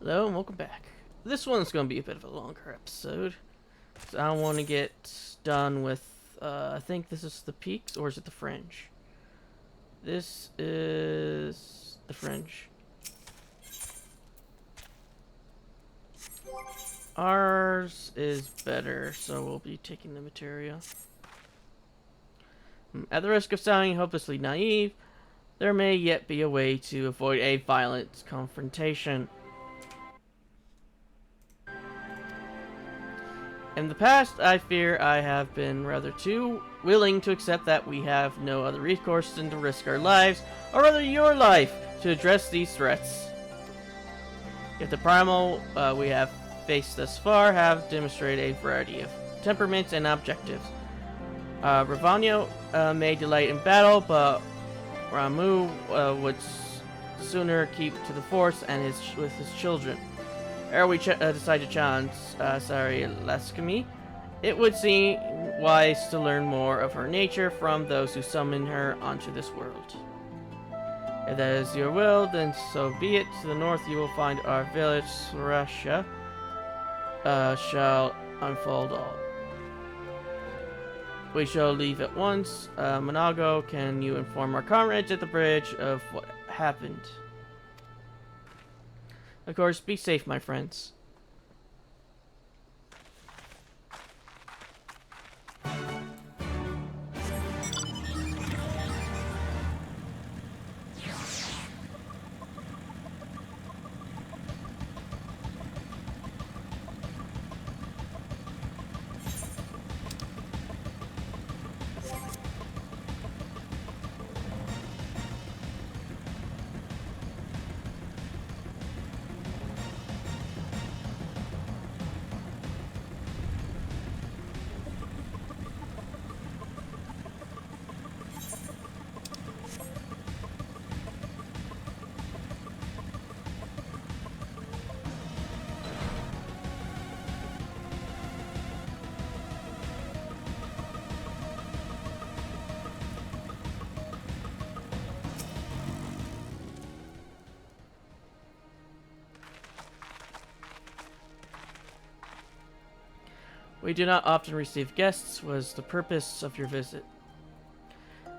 Hello and welcome back. This one's going to be a bit of a longer episode. So I want to get done with, I think this is the peaks, or is it the fringe? This is the fringe. Ours is better, so we'll be taking the materia. At the risk of sounding hopelessly naive, there may yet be a way to avoid a violent confrontation. In the past, I fear I have been rather too willing to accept that we have no other recourse than to risk our lives, or rather your life, to address these threats. Yet the primal we have faced thus far have demonstrated a variety of temperaments and objectives. Ravagno may delight in battle, but Ramu would sooner keep to the forest and with his children. Ere we decide to challenge Laskami, it would seem wise to learn more of her nature from those who summon her onto this world. If that is your will, then so be it. To the north you will find our village, Surasha, shall unfold all. We shall leave at once. Monago, can you inform our comrades at the bridge of what happened? Of course, be safe, my friends. We do not often receive guests. Was the purpose of your visit?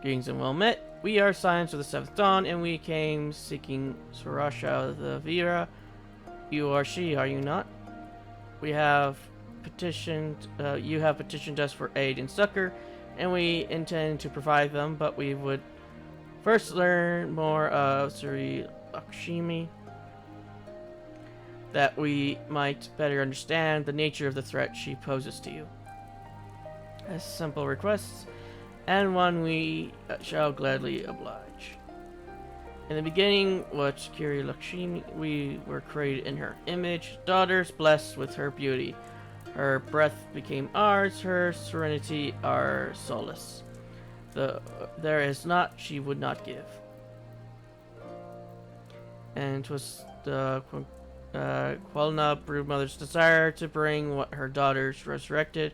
Greetings and well met. We are Scions of the Seventh Dawn, and we came seeking Surasha the Vira. You are she, are you not? We have petitioned. You have petitioned us for aid and succor, and we intend to provide them. But we would first learn more of Suri Lakshmi, that we might better understand the nature of the threat she poses to you. A simple request, and one we shall gladly oblige. In the beginning, what Suri Lakshmi, we were created in her image, daughters blessed with her beauty. Her breath became ours, her serenity our solace. There is naught she would not give. And 'twas the Quelna broodmother's desire to bring what her daughters resurrected.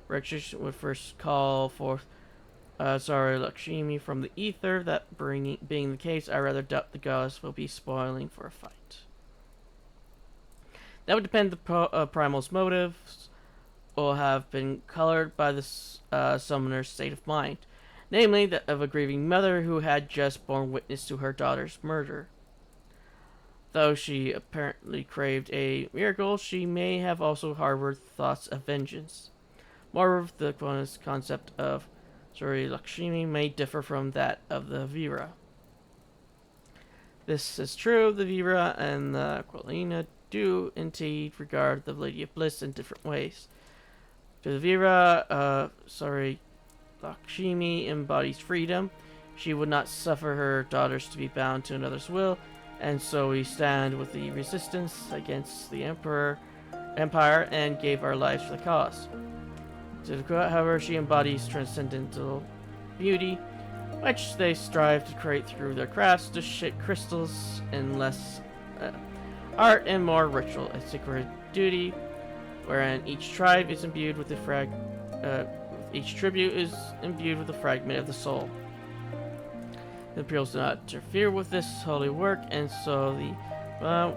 Resurrection would first call forth Suri Lakshmi from the ether. That being the case, I rather doubt the goddess will be spoiling for a fight. That would depend the primal's motives will have been colored by the summoner's state of mind, namely that of a grieving mother who had just borne witness to her daughter's murder. Though she apparently craved a miracle, she may have also harbored thoughts of vengeance. Moreover, the concept of Suri Lakshmi may differ from that of the Vira. This is true, the Vira and the Quelina do indeed regard the Lady of Bliss in different ways. To the Vira, Suri Lakshmi embodies freedom. She would not suffer her daughters to be bound to another's will, and so we stand with the resistance against the empire and gave our lives for the cause. To the Quat, however, she embodies transcendental beauty, which they strive to create through their crafts, to shape crystals in less art and more ritual, a sacred duty, wherein each tribe is imbued with each tribute is imbued with a fragment of the soul. The Imperials do not interfere with this holy work, and so the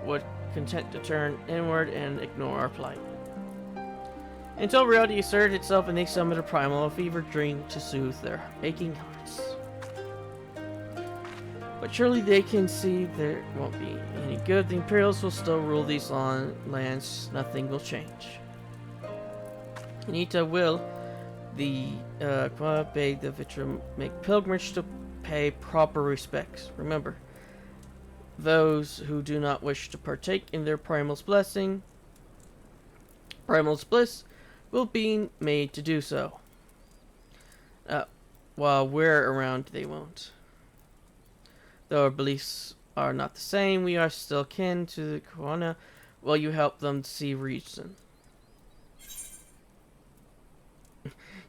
would content to turn inward and ignore our plight. Until reality asserted itself and they summoned a primal, a fever dream to soothe their aching hearts. But surely they can see there won't be any good. The Imperials will still rule these lands. Nothing will change. Anita will, the beg the Vitra make pilgrimage to pay proper respects. Remember, those who do not wish to partake in their primal's bliss will be made to do so. While we're around, they won't. Though our beliefs are not the same, we are still kin to the Corona. Will you help them see reason?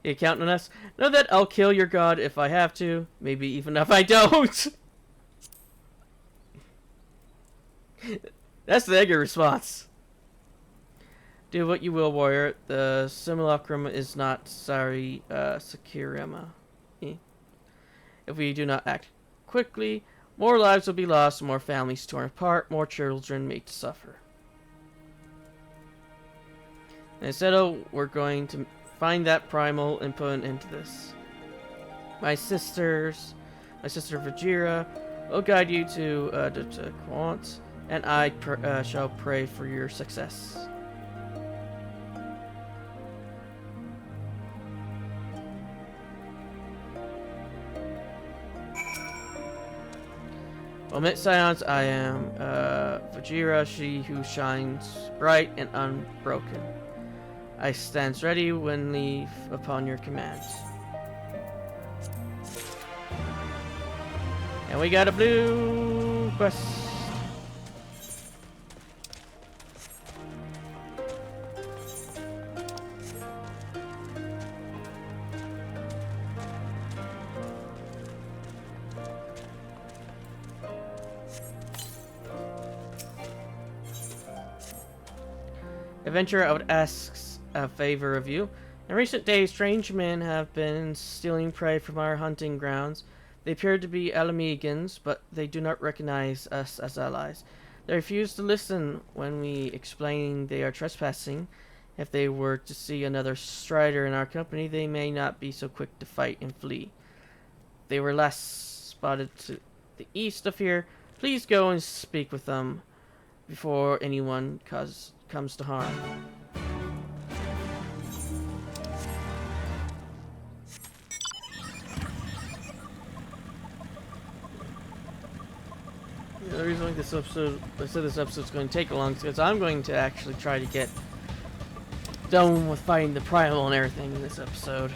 You counting on us? Know that I'll kill your god if I have to. Maybe even if I don't. That's the Edgar response. Do what you will, warrior. The simulacrum is not Sakirama. If we do not act quickly, more lives will be lost, more families torn apart, more children made to suffer. Instead, we're going to find that primal and put an end to this. My sister Vajira will guide you to Quant, and I shall pray for your success. Omit silence, I am Vajira, she who shines bright and unbroken. I stands ready when leave upon your command. And we got a blue quest. Adventurer, I would ask a favor of you. In recent days, strange men have been stealing prey from our hunting grounds. They appear to be Alamegans, but they do not recognize us as allies. They refuse to listen when we explain they are trespassing. If they were to see another strider in our company, they may not be so quick to fight and flee. They were last spotted to the east of here. Please go and speak with them before anyone comes to harm. The reason why I said this episode's going to take long is because I'm going to actually try to get done with fighting the primal and everything in this episode.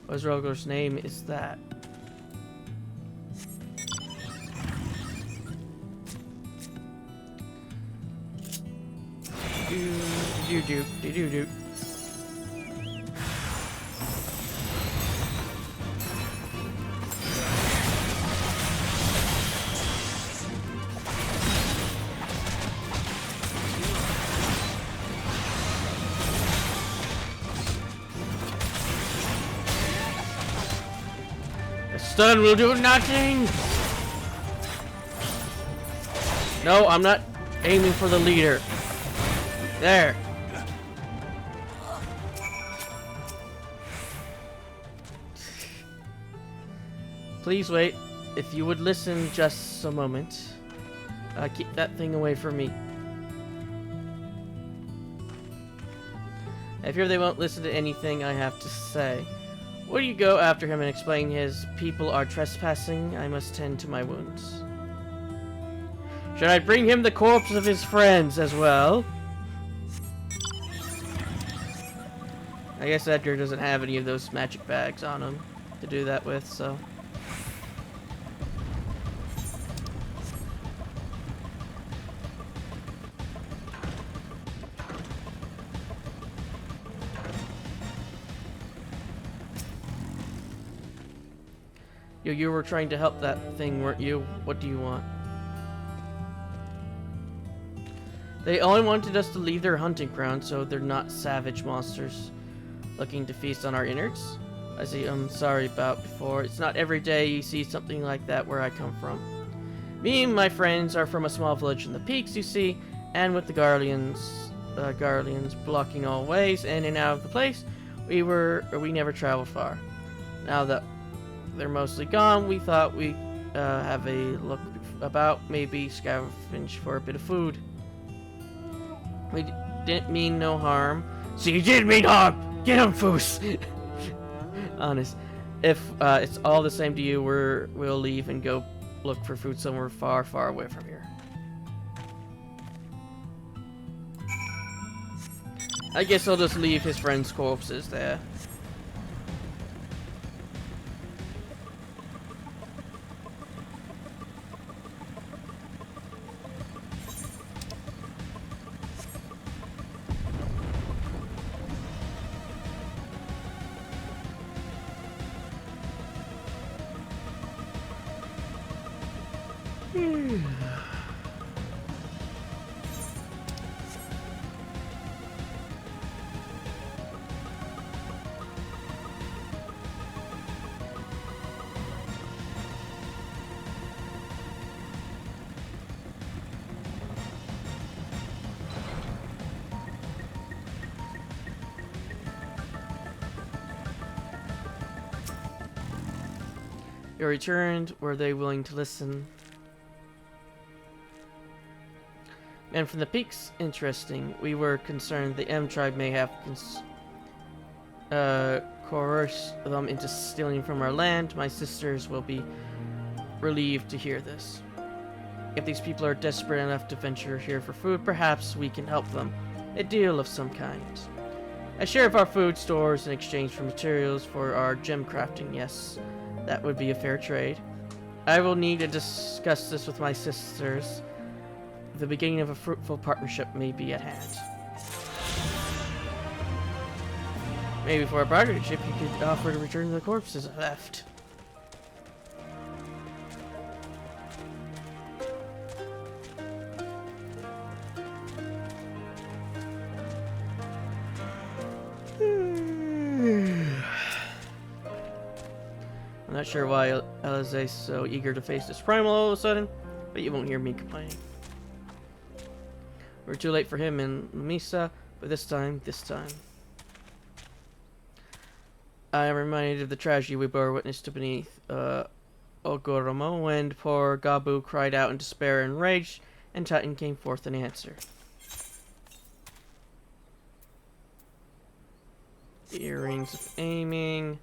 What Roger's name is that? Do. A stun will do nothing. No, I'm not aiming for the leader. There. Please wait. If you would listen just a moment. Keep that thing away from me. I fear they won't listen to anything I have to say. Will you go after him and explain his people are trespassing? I must tend to my wounds. Should I bring him the corpse of his friends as well? I guess Edgar doesn't have any of those magic bags on him to do that with, so... You were trying to help that thing, weren't you? What do you want? They only wanted us to leave their hunting ground so they're not savage monsters looking to feast on our innards. I'm sorry about before. It's not every day you see something like that where I come from. Me and my friends are from a small village in the peaks, you see, and with the Guardians blocking all ways in and out of the place, we never traveled far. Now that they're mostly gone, we thought we'd have a look about, maybe scavenge for a bit of food. We didn't mean no harm. So you did mean harm! Get him, Foos! Honest. If it's all the same to you, we'll leave and go look for food somewhere far, far away from here. I guess I'll just leave his friends' corpses there. You returned. Were they willing to listen? Men from the peaks? Interesting. We were concerned the M tribe may have coerced them into stealing from our land. My sisters will be relieved to hear this. If these people are desperate enough to venture here for food, perhaps we can help them. A deal of some kind. A share of our food stores in exchange for materials for our gem crafting, yes. That would be a fair trade. I will need to discuss this with my sisters. The beginning of a fruitful partnership may be at hand. Maybe for a partnership you could offer to return the corpses I left. I'm not sure why Alize's so eager to face this primal all of a sudden, but you won't hear me complaining. We're too late for him in Misa, but this time. I am reminded of the tragedy we bore witness to beneath Ogoromo when poor Gabu cried out in despair and rage, and Titan came forth in answer. Earrings of aiming.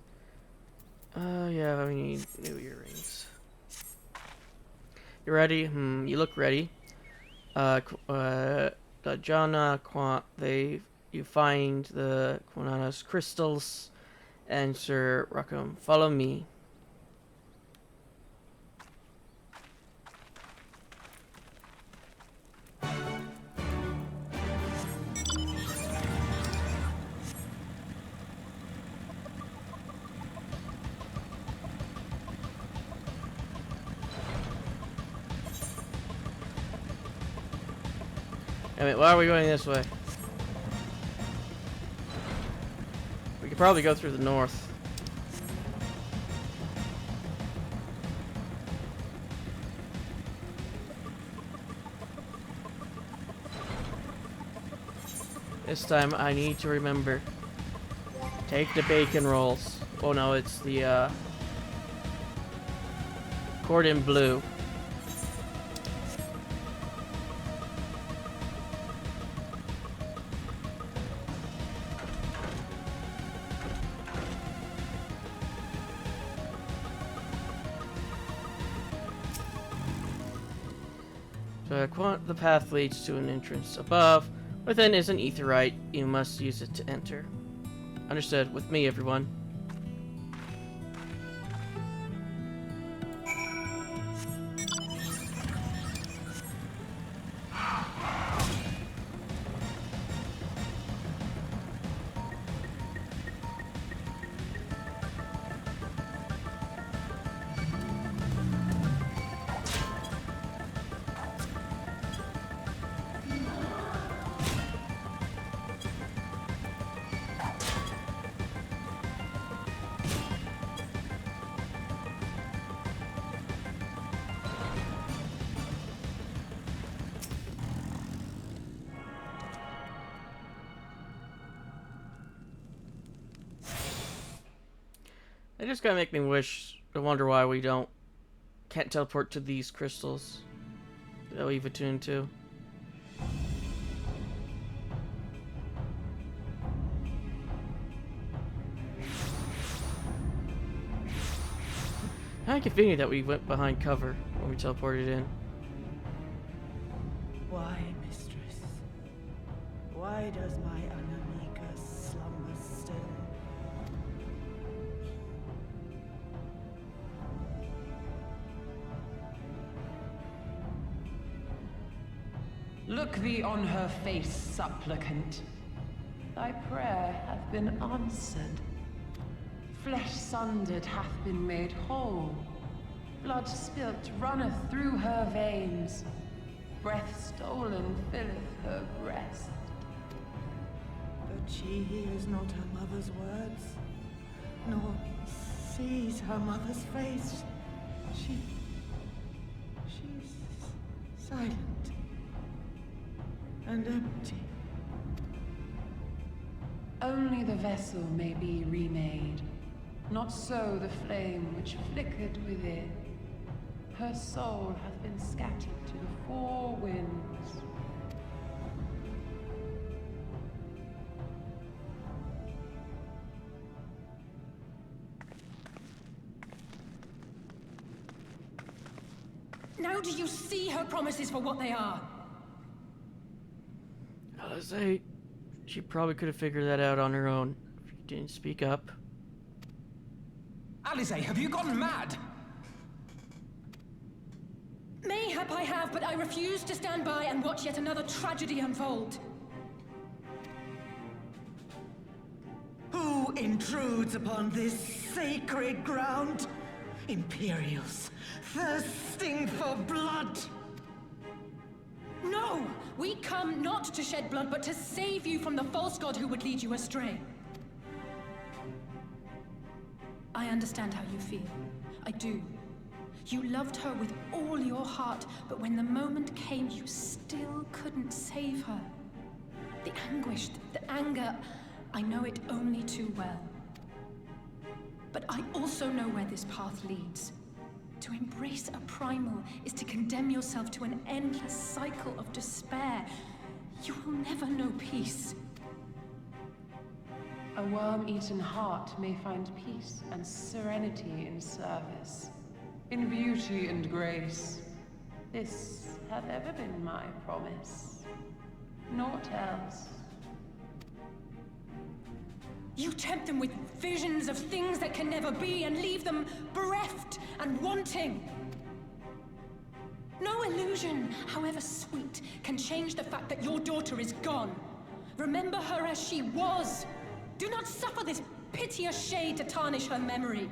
Yeah, we need new earrings. You ready? You look ready. The Jana you find the Quananas crystals, and Sir Rackham, follow me. I mean, why are we going this way? We could probably go through the north. This time I need to remember. Take the bacon rolls. Oh no, it's the cordon bleu. The path leads to an entrance above. Within is an aetheryte. You must use it to enter. Understood. With me, everyone. They just gotta make me wonder why we can't teleport to these crystals that we've attuned to. How convenient that we went behind cover when we teleported in. Why, mistress? Why does my Anamika slumber still? Look thee on her face, supplicant. Thy prayer hath been answered. Flesh sundered hath been made whole. Blood spilt runneth through her veins. Breath stolen filleth her breast. But she hears not her mother's words, nor sees her mother's face. She's silent and empty. Only the vessel may be remade. Not so the flame which flickered within. Her soul hath been scattered to the four winds. Now do you see her promises for what they are? I say, she probably could have figured that out on her own if you didn't speak up. Alice, have you gone mad? Mayhap I have, but I refuse to stand by and watch yet another tragedy unfold. Who intrudes upon this sacred ground? Imperials, thirsting for blood. No! We come not to shed blood, but to save you from the false god who would lead you astray. I understand how you feel. I do. You loved her with all your heart, but when the moment came, you still couldn't save her. The anguish, the anger, I know it only too well. But I also know where this path leads. To embrace a primal is to condemn yourself to an endless cycle of despair. You will never know peace. A worm-eaten heart may find peace and serenity in service, in beauty and grace. This hath ever been my promise. Naught else. You tempt them with visions of things that can never be and leave them bereft and wanting. No illusion, however sweet, can change the fact that your daughter is gone. Remember her as she was. Do not suffer this piteous shade to tarnish her memory.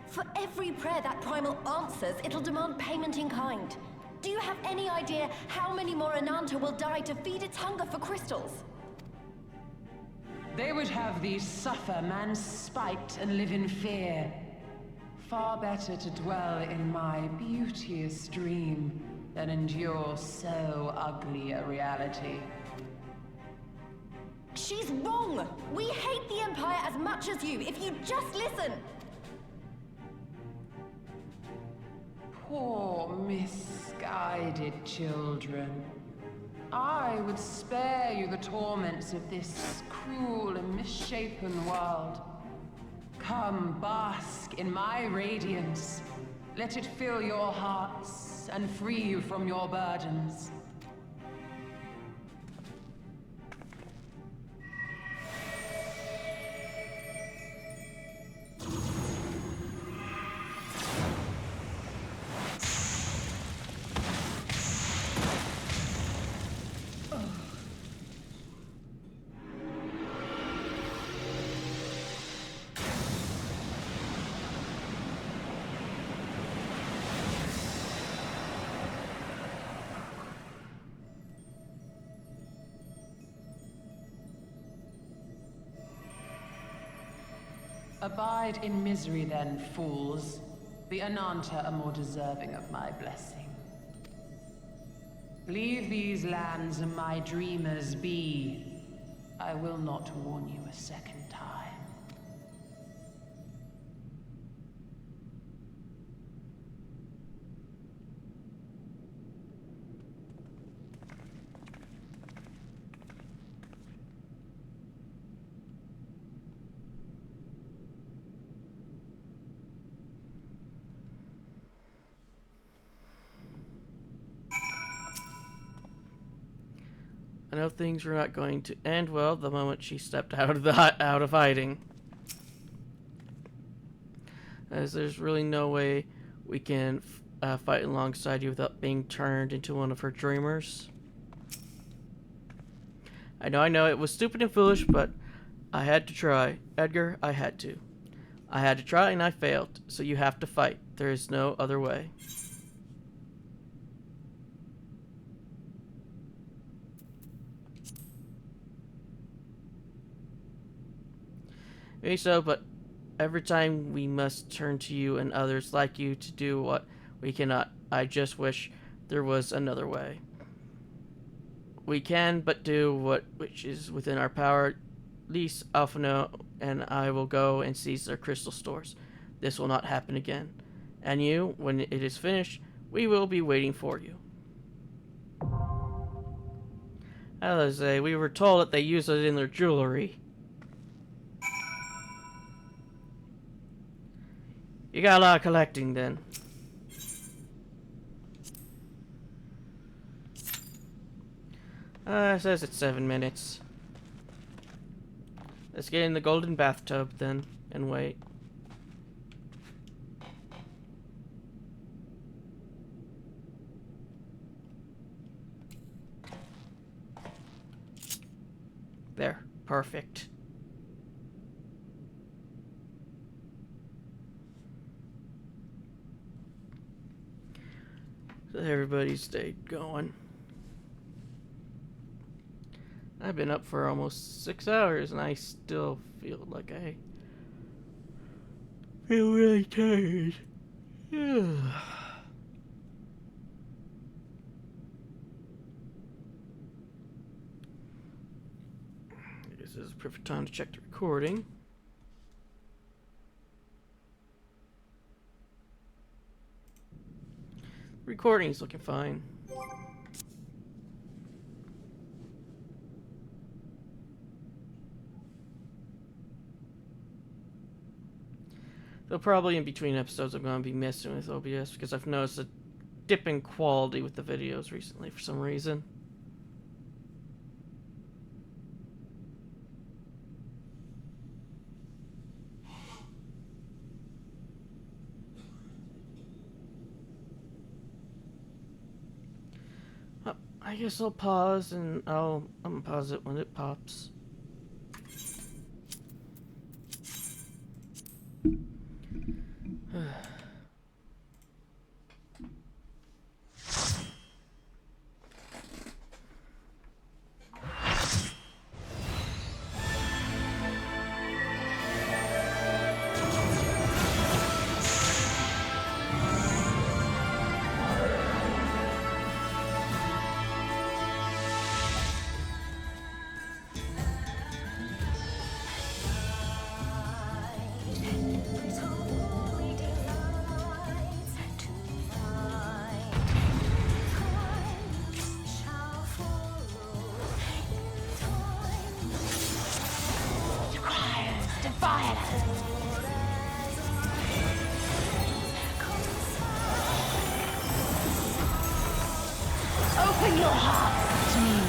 For every prayer that primal answers, it'll demand payment in kind. Do you have any idea how many more Ananta will die to feed its hunger for crystals? They would have thee suffer man's spite and live in fear. Far better to dwell in my beauteous dream than endure so ugly a reality. She's wrong! We hate the Empire as much as you, if you just listen! Poor, misguided children. I would spare you the torments of this cruel and misshapen world. Come, bask in my radiance. Let it fill your hearts and free you from your burdens. Abide in misery then, fools. The Ananta are more deserving of my blessing. Leave these lands and my dreamers be. I will not warn you a second time. I know things were not going to end well the moment she stepped out of hiding. As there's really no way we can fight alongside you without being turned into one of her dreamers. I know, it was stupid and foolish, but I had to try. Edgar, I had to. I had to try and I failed, so you have to fight. There is no other way. Maybe so, but every time we must turn to you and others like you to do what we cannot. I just wish there was another way. We can but do which is within our power. Lise, Alphino, and I will go and seize their crystal stores. This will not happen again. And you, when it is finished, we will be waiting for you. As I say, we were told that they use it in their jewelry. You got a lot of collecting then. It says it's 7 minutes. Let's get in the golden bathtub then and wait. There, perfect. So everybody stayed going. I've been up for almost 6 hours and I still feel like I feel really tired. This is a perfect time to check the recording. Recording's looking fine. Though probably in between episodes I'm going to be messing with OBS because I've noticed a dip in quality with the videos recently for some reason. I guess I'll pause and I'm gonna pause it when it pops. Open your hearts to me.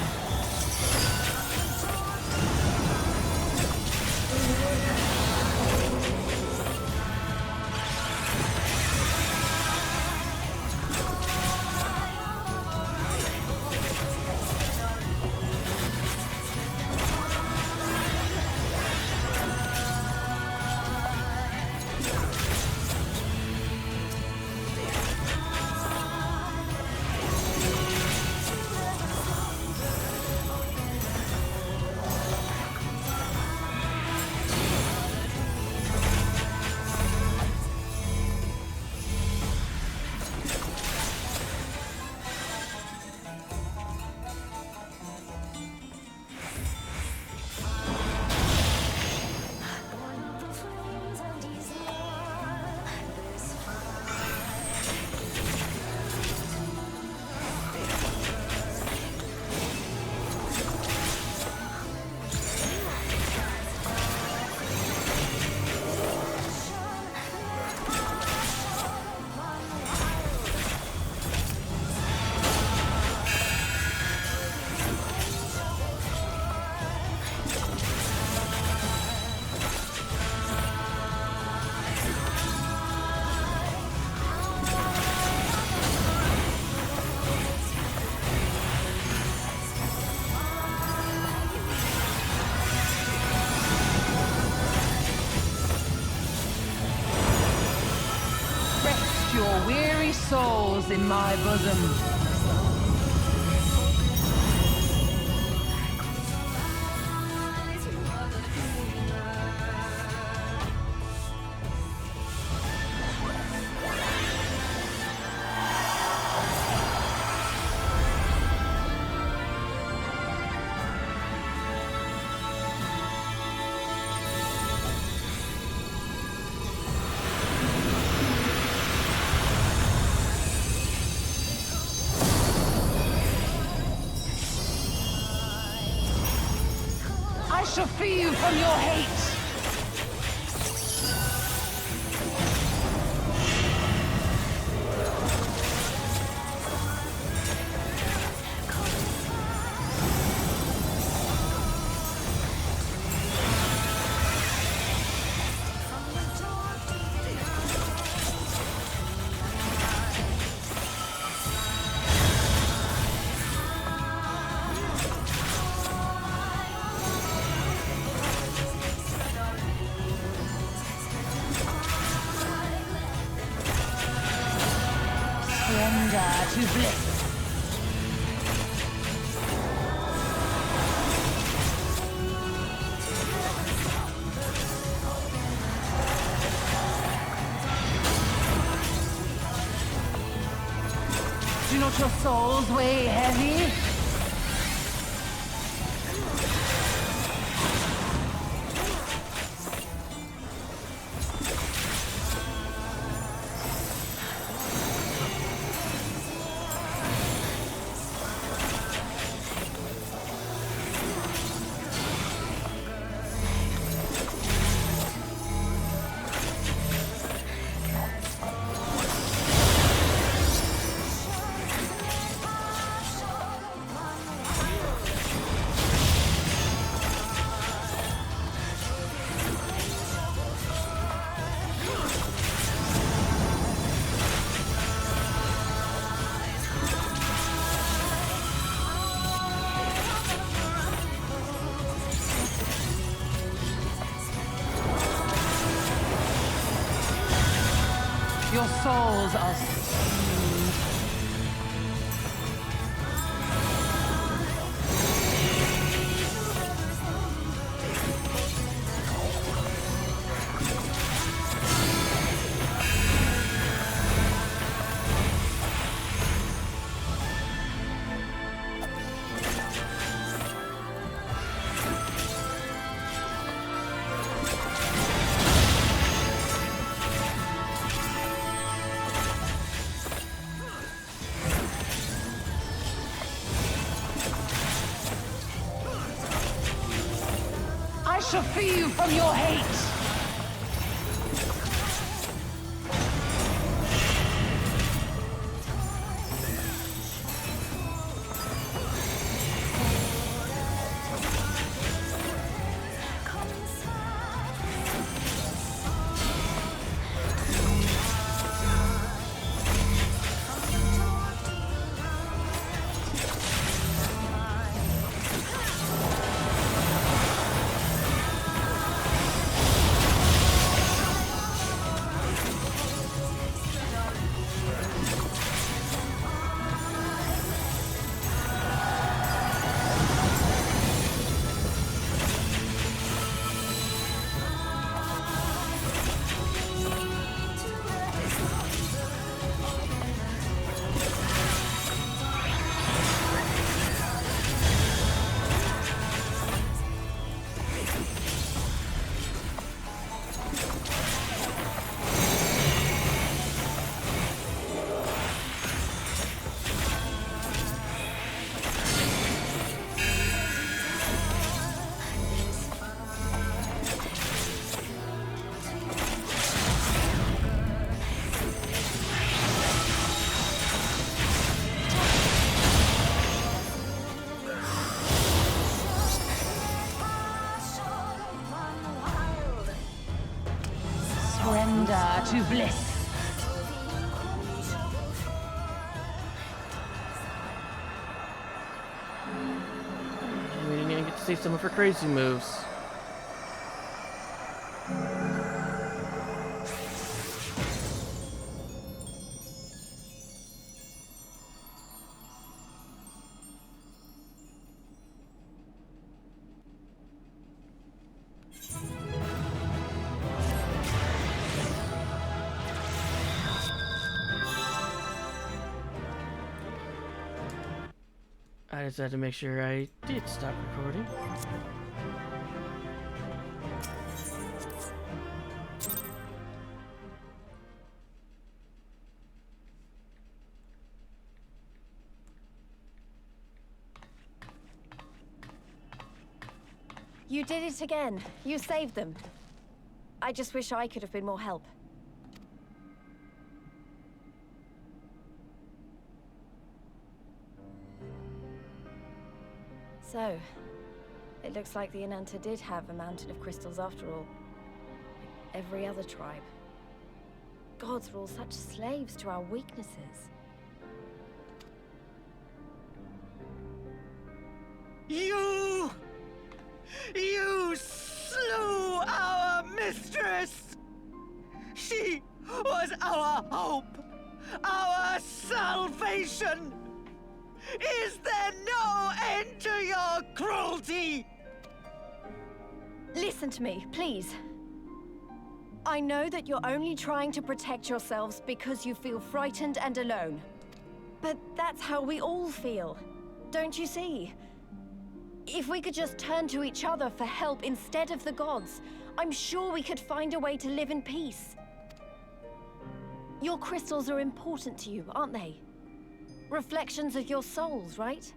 your weary souls in my bosom. I shall free you from your hate! Surrender to bliss. Do not your souls weigh heavy? Your souls are stained. I shall free you from your hate! Surrender to bliss. We didn't even get to see some of her crazy moves. just had to make sure I did stop recording. You did it again. You saved them. I just wish I could have been more help. So, it looks like the Ananta did have a mountain of crystals after all. Like every other tribe. Gods were all such slaves to our weaknesses. You slew our mistress! She was our hope, our salvation! Is there no end to your cruelty? Listen to me, please. I know that you're only trying to protect yourselves because you feel frightened and alone. But that's how we all feel. Don't you see? If we could just turn to each other for help instead of the gods, I'm sure we could find a way to live in peace. Your crystals are important to you, aren't they? Reflections of your souls, right?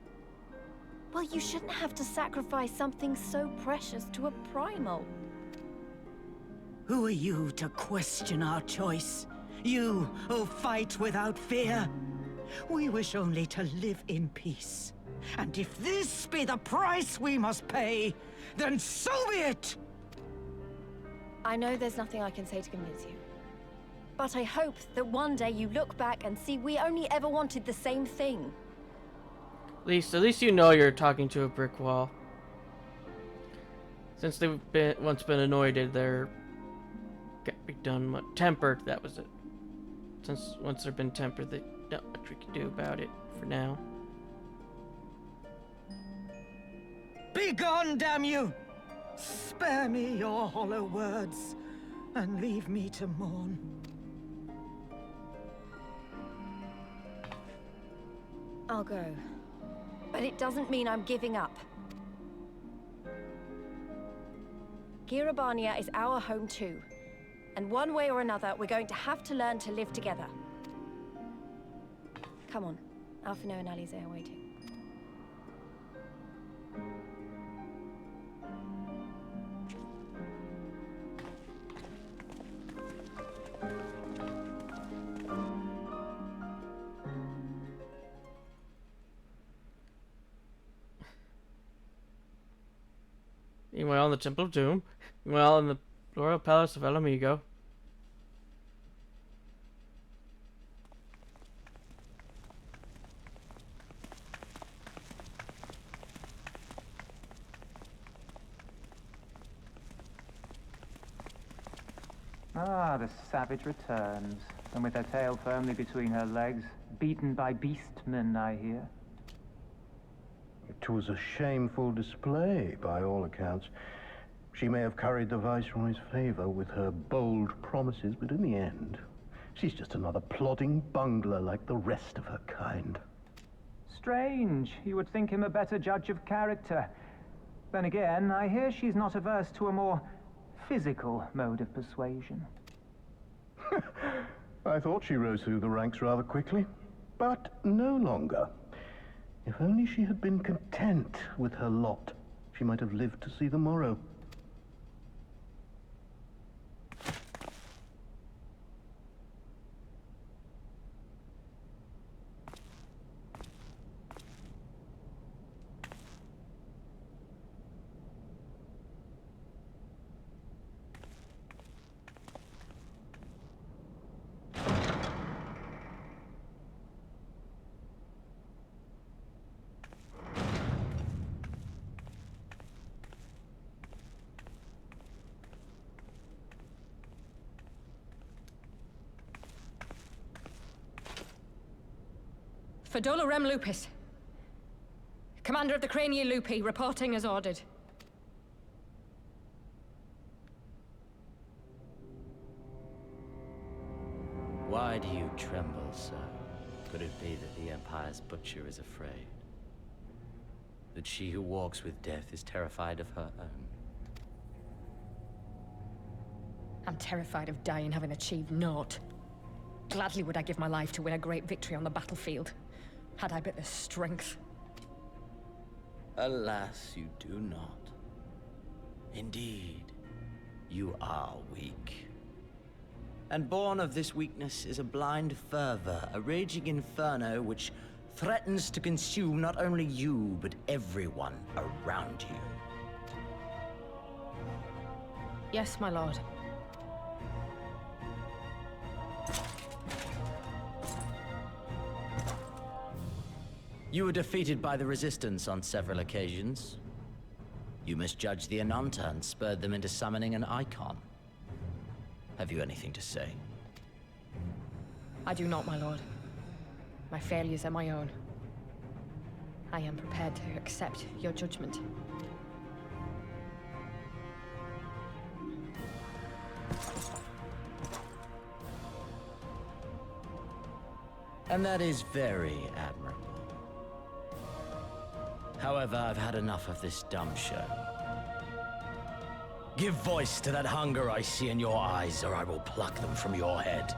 Well, you shouldn't have to sacrifice something so precious to a primal. Who are you to question our choice? You who fight without fear? We wish only to live in peace. And if this be the price we must pay, then so be it! I know there's nothing I can say to convince you. But I hope that one day you look back and see we only ever wanted the same thing. At least you know you're talking to a brick wall. Since they've once been anointed, they're tempered. That was it. Since once they've been tempered, they not much we can do about it for now. Begone, damn you! Spare me your hollow words, and leave me to mourn. I'll go. But it doesn't mean I'm giving up. Girabania is our home too. And one way or another, we're going to have to learn to live together. Come on. Alphino and Alize are waiting. Meanwhile, in the Temple of Doom. Meanwhile, in the Royal Palace of El Amigo. Ah, the savage returns, and with her tail firmly between her legs, beaten by beastmen, I hear. It was a shameful display, by all accounts. She may have curried the Viceroy's favor with her bold promises, but in the end, she's just another plodding bungler like the rest of her kind. Strange. You would think him a better judge of character. Then again, I hear she's not averse to a more physical mode of persuasion. I thought she rose through the ranks rather quickly, but no longer. If only she had been content with her lot, she might have lived to see the morrow. Fadola Rem Lupus. Commander of the Crania Lupi, reporting as ordered. Why do you tremble, sir? Could it be that the Empire's butcher is afraid? that she who walks with death is terrified of her own. I'm terrified of dying having achieved naught. Gladly would I give my life to win a great victory on the battlefield, had I but the strength. Alas, you do not. Indeed, you are weak. And born of this weakness is a blind fervor, a raging inferno which threatens to consume not only you, but everyone around you. Yes, my lord. You were defeated by the Resistance on several occasions. You misjudged the Ananta and spurred them into summoning an icon. Have you anything to say? I do not, my lord. My failures are my own. I am prepared to accept your judgment. And that is very admirable. However, I've had enough of this dumb show. Give voice to that hunger I see in your eyes, or I will pluck them from your head.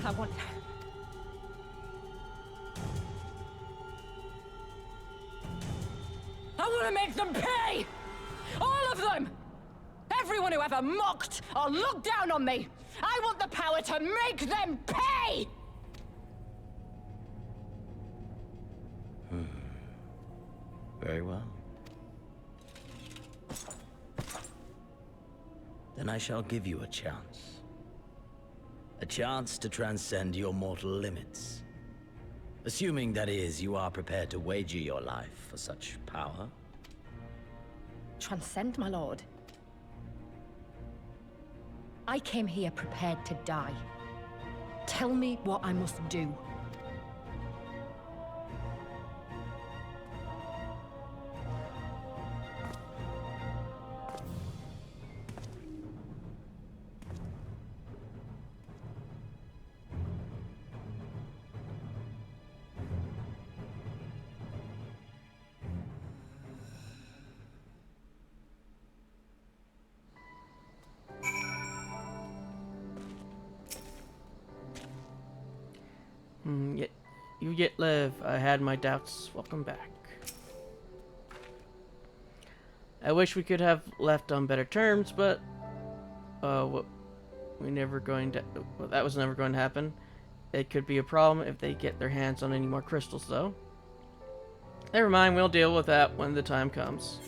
I want... I want to make them pay! All of them! Everyone who ever mocked or looked down on me! I want the power to make them pay! Very well. Then I shall give you a chance. A chance to transcend your mortal limits. Assuming, that is, you are prepared to wager your life for such power. Transcend, my lord. I came here prepared to die. Tell me what I must do. You yet live. I had my doubts. Welcome back. I wish we could have left on better terms, but that was never going to happen. It could be a problem if they get their hands on any more crystals, though. Never mind, we'll deal with that when the time comes.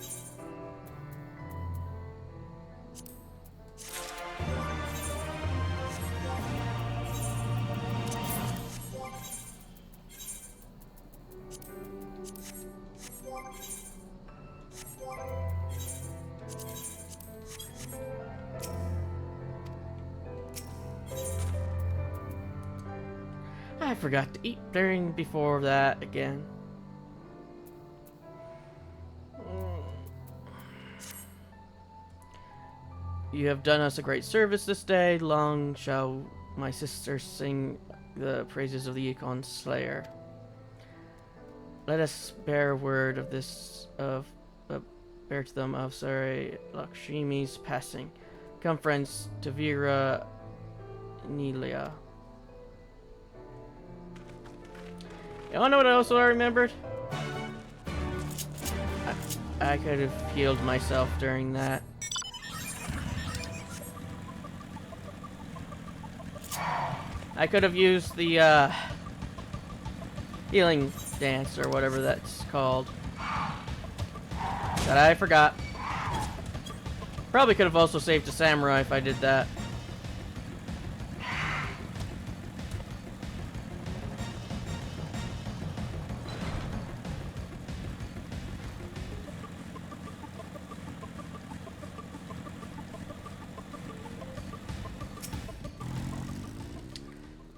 I forgot to eat before that again. You have done us a great service this day. Long shall my sisters sing the praises of the Yukon Slayer. Let us bear word of this, bear to them of Sari Lakshmi's passing. Come, friends, to Vira Nelia. You wanna know what else I remembered? I could have healed myself during that. I could have used the healing dance or whatever that's called. That I forgot. Probably could have also saved a samurai if I did that.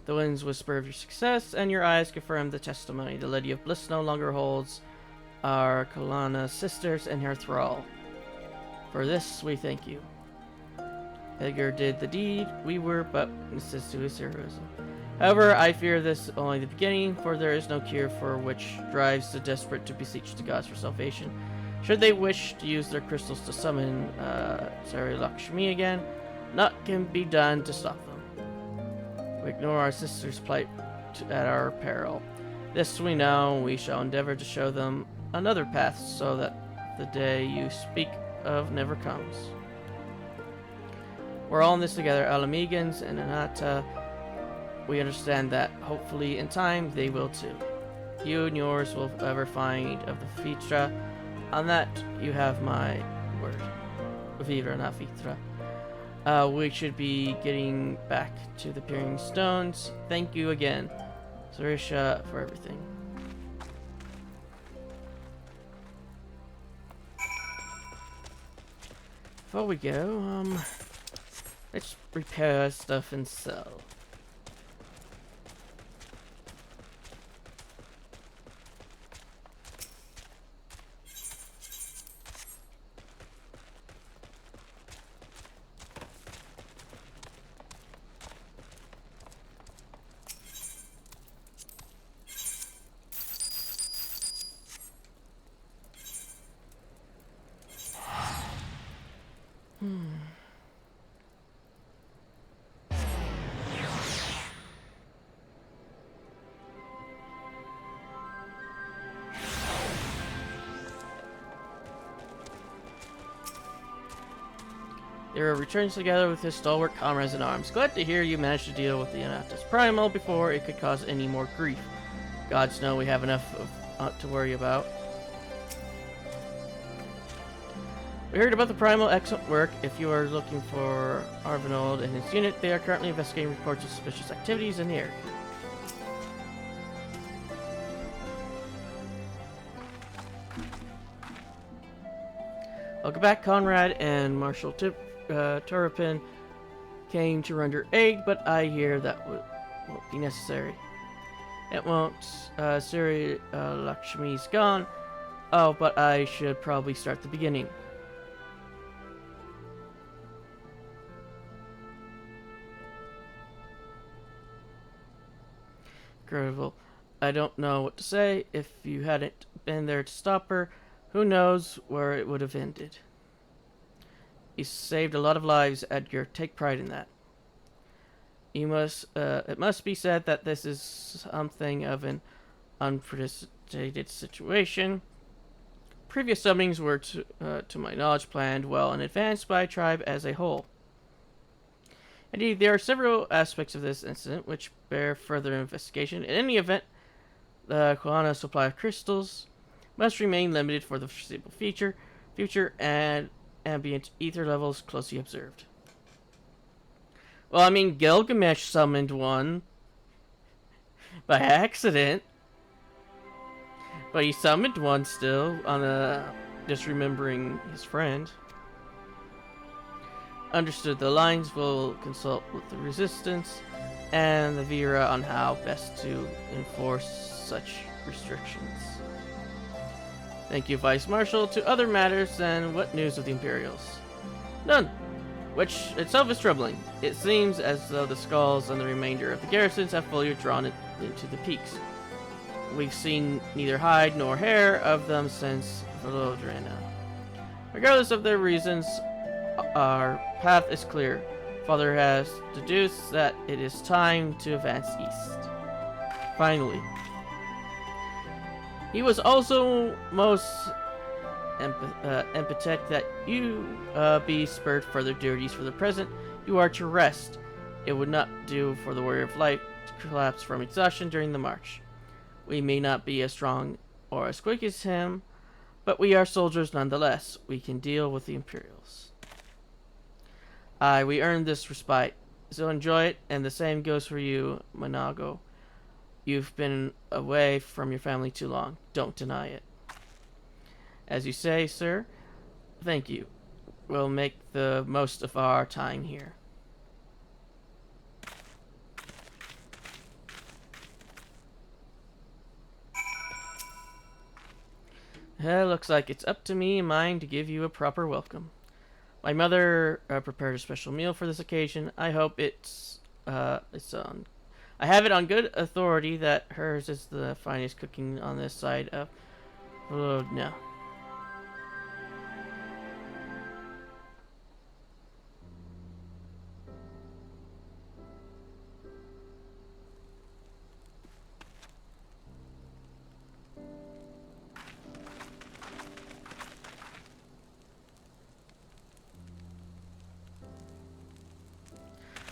The winds whisper of your success, and your eyes confirm the testimony. The Lady of Bliss no longer holds our Kalana sisters in her thrall. For this we thank you. Edgar did the deed, we were but witnesses to his heroism. However, I fear this is only the beginning, for there is no cure for which drives the desperate to beseech the gods for salvation. Should they wish to use their crystals to summon Sari Lakshmi again, naught can be done to stop them. We ignore our sister's plight at our peril. This we know, we shall endeavor to show them another path so that the day you speak of never comes. We're all in this together, Alamegans and Anata. We understand that, hopefully in time, they will too. You and yours will ever find of the Fitra. On that, you have my word. Vivra, not Fitra. We should be getting back to the Peering Stones. Thank you again, Sarisha, for everything. Before we go, let's repair stuff and sell. Hero returns together with his stalwart comrades in arms. Glad to hear you managed to deal with the Anatas Primal before it could cause any more grief. Gods know we have enough to worry about. We heard about the Primal. Excellent work. If you are looking for Arvinold and his unit, they are currently investigating reports of suspicious activities in the area. Welcome back, Conrad and Marshal Turpin came to render aid, but I hear that won't be necessary. It won't. Siri Lakshmi's gone. Oh, but I should probably start the beginning. Incredible. I don't know what to say. If you hadn't been there to stop her, who knows where it would have ended. You saved a lot of lives, Edgar. Take pride in that. You must. It must be said that this is something of an unprecedented situation. Previous summonings were, to my knowledge, planned well in advance by tribe as a whole. Indeed, there are several aspects of this incident which bear further investigation. In any event, the Koana supply of crystals must remain limited for the foreseeable future, and ambient ether levels closely observed. Well, I mean, Gilgamesh summoned one by accident, but he summoned one still on just remembering his friend. Understood. The Lines will consult with the Resistance and the Vera on how best to enforce such restrictions. Thank you, Vice Marshal. To other matters, then, what news of the Imperials? None. Which itself is troubling. It seems as though the Skulls and the remainder of the garrisons have fully withdrawn into the peaks. We've seen neither hide nor hair of them since Velodrina. Regardless of their reasons, our path is clear. Father has deduced that it is time to advance east. Finally. He was also most emphatic that you be spared further duties for the present. You are to rest. It would not do for the Warrior of Light to collapse from exhaustion during the march. We may not be as strong or as quick as him, but we are soldiers nonetheless. We can deal with the Imperials. Aye, we earned this respite, so enjoy it, and the same goes for you, Manago. You've been away from your family too long. Don't deny it. As you say, sir, thank you. We'll make the most of our time here. Looks like it's up to me and mine to give you a proper welcome. My mother prepared a special meal for this occasion. I hope it's on. I have it on good authority that hers is the finest cooking on this side of. Oh no.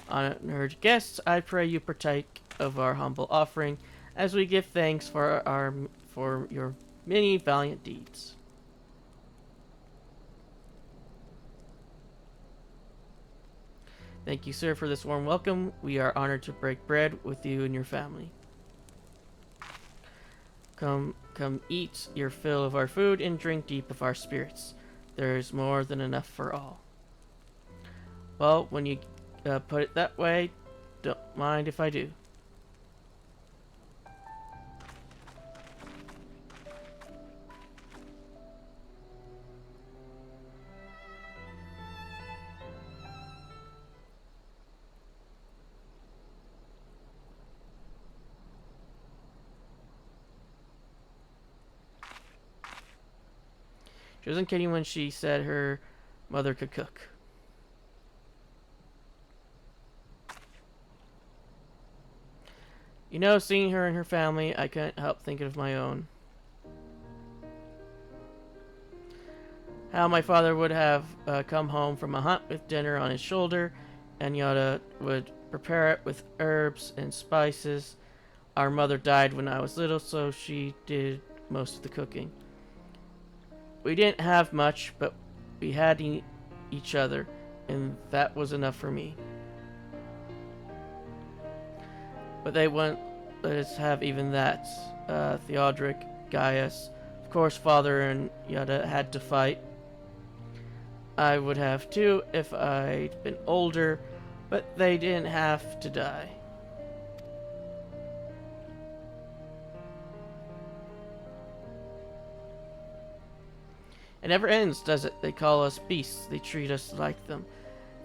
Honored guests, I pray you partake of our humble offering, as we give thanks for your many valiant deeds. Thank you, sir, for this warm welcome. We are honored to break bread with you and your family. Come eat your fill of our food and drink deep of our spirits. There is more than enough for all. Well, when you put it that way, don't mind if I do. She wasn't kidding when she said her mother could cook. You know, seeing her and her family, I couldn't help thinking of my own. How my father would have come home from a hunt with dinner on his shoulder, and Yada would prepare it with herbs and spices. Our mother died when I was little, so she did most of the cooking. We didn't have much, but we had each other, and that was enough for me. But they wouldn't let us have even that. Theodoric, Gaius, of course Father and Yada had to fight. I would have too if I'd been older, but they didn't have to die. It never ends, does it? They call us beasts. They treat us like them.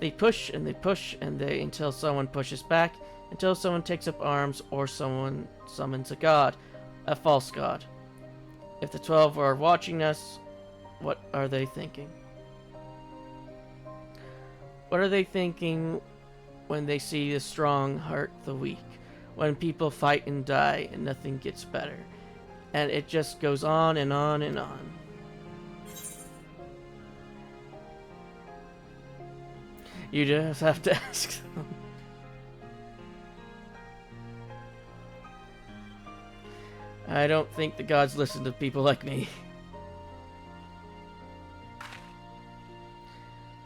They push and they push and they until someone pushes back, until someone takes up arms or someone summons a god, a false god. If the 12 are watching us, what are they thinking? What are they thinking when they see the strong hurt the weak? When people fight and die and nothing gets better? And it just goes on and on and on. You just have to ask them. I don't think the gods listen to people like me.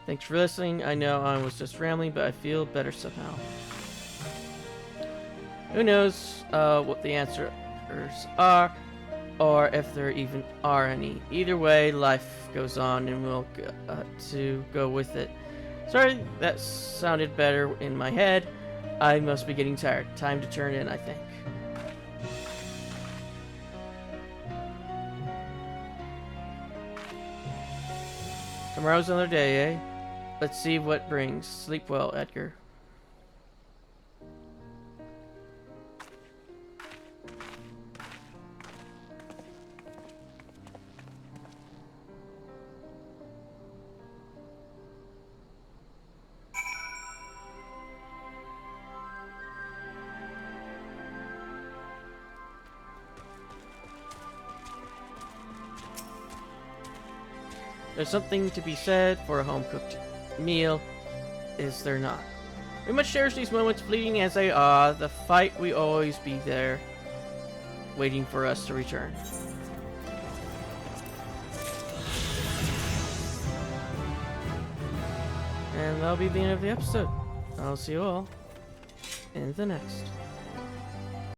Thanks for listening. I know I was just rambling, but I feel better somehow. Who knows what the answers are, or if there even are any. Either way, life goes on, and we'll to go with it. Sorry, that sounded better in my head. I must be getting tired. Time to turn in, I think. Tomorrow's another day, eh? Let's see what brings. Sleep well, Edgar. There's something to be said for a home-cooked meal, is there not? We must cherish these moments, fleeting as they are. The fight will always be there, waiting for us to return. And that'll be the end of the episode. I'll see you all in the next.